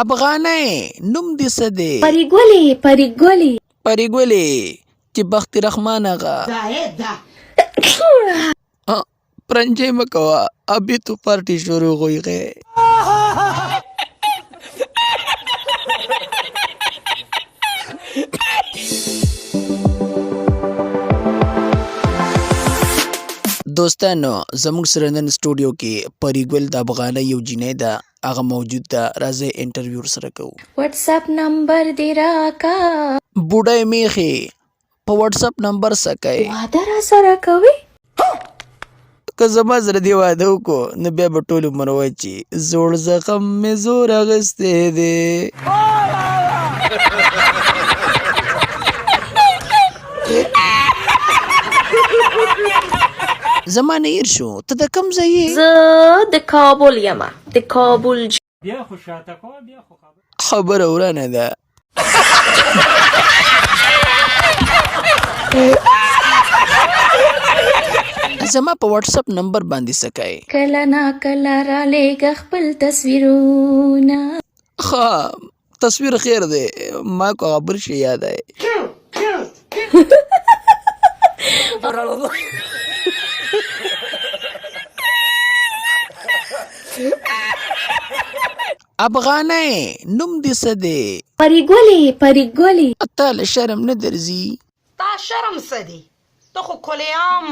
افغانۍ نوم دې څه دی؟ پري ګلې چې بخت رحمان آغا پرنجی مه کوه ابھی تو پارٹی شروع ہوئی ہے. دوستانو زموږ سره نن سټوډیو کې پري ګل د افغانۍ یو جینۍ ده، هغه موجود ده. راځئ انټرویو ورسره کوو. واتس اپ نمبر دې راکا بوډۍ میخې په واتس اپ نمبر څه کوې؟ واده را سره کوي که زما سره دې واده وکړو نو بیا به ټول عمر وایي چې زوړ زخم مې زور اخیستی دی. زما نه هېر شو، ته د کوم ځای یې؟ زه د کابل یمه، د کابل بیا خو شاته کوه، بیا خو خبره ورانه ده. زما په واتس اپ نمبر باندې څه کوې؟ کله نا کله را لېږه خپل تصویرونه. ښه تصویر خیر دی، ما کو خبر شي یاد آئے. افغانۍ نوم دې څه دی؟ پري ګلې تا له شرم نه درځي؟ تا شرم څه دی؟ ته خو کلیام